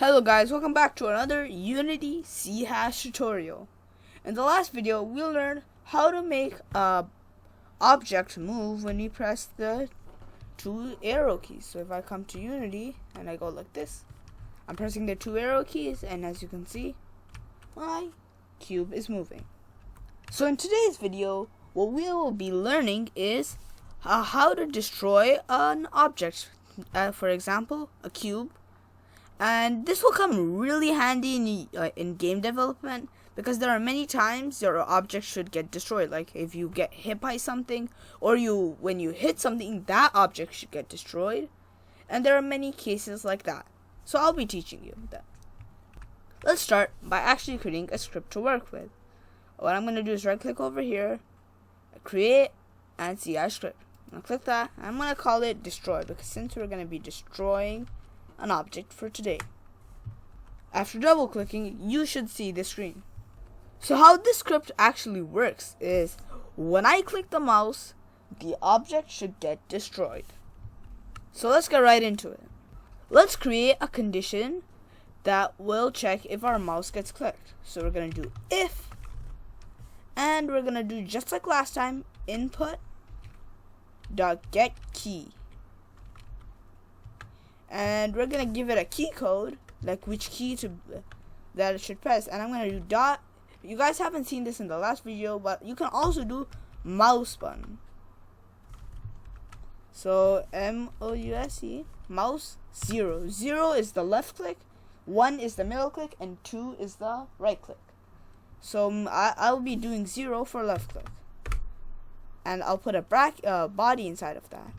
Hello guys, welcome back to another Unity C# tutorial. In the last video, we learned how to make a object move when you press the two arrow keys. So if I come to Unity and I go like this, I'm pressing the two arrow keys, and as you can see, my cube is moving. So in today's video, what we will be learning is how to destroy an object. For example, a cube. And this will come really handy in game development, because there are many times your object should get destroyed. Like if you get hit by something, or when you hit something, that object should get destroyed. And there are many cases like that. So I'll be teaching you that. Let's start by actually creating a script to work with. What I'm going to do is right click over here, create and CI script. I'll click that. I'm going to call it destroy, because since we're going to be destroying an object for today. After double clicking, you should see the screen. So how this script actually works is, when I click the mouse, the object should get destroyed. So let's get right into it. Let's create a condition that will check if our mouse gets clicked. So we're going to do if, and we're going to do just like last time, input dot get key. And we're gonna give it a key code, like which key that it should press. And I'm gonna do dot. You guys haven't seen this in the last video, but you can also do mouse button. So MOUSE, mouse 0. 0 is the left click, 1 is the middle click, and 2 is the right click. So I'll be doing 0 for left click, and I'll put a body inside of that.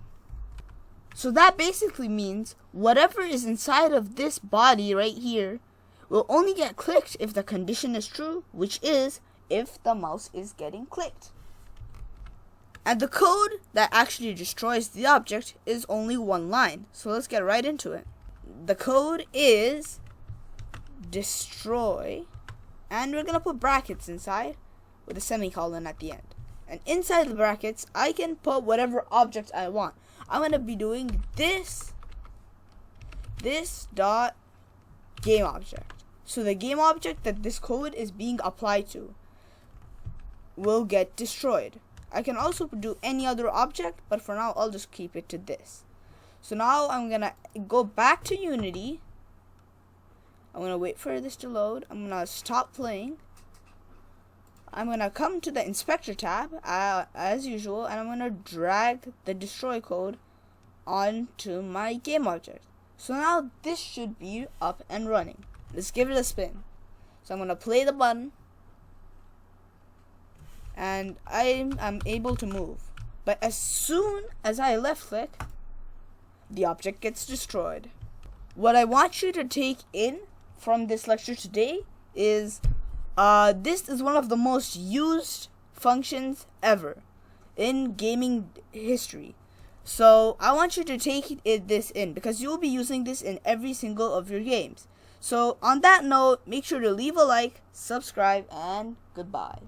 So that basically means whatever is inside of this body right here will only get clicked if the condition is true, which is if the mouse is getting clicked. And the code that actually destroys the object is only one line. So let's get right into it. The code is destroy, and we're going to put brackets inside with a semicolon at the end. And inside the brackets, I can put whatever object I want. I'm going to be doing this dot game object. So the game object that this code is being applied to will get destroyed. I can also do any other object, but for now I'll just keep it to this. So now I'm going to go back to Unity. I'm going to wait for this to load. I'm going to stop playing. I'm going to come to the inspector tab as usual, and I'm going to drag the destroy code onto my game object. So now this should be up and running. Let's give it a spin. So I'm going to play the button, and I'm able to move. But as soon as I left click, the object gets destroyed. What I want you to take in from this lecture today is this is one of the most used functions ever in gaming history. So I want you to take this in, because you'll be using this in every single of your games. So on that note, make sure to leave a like, subscribe, and goodbye.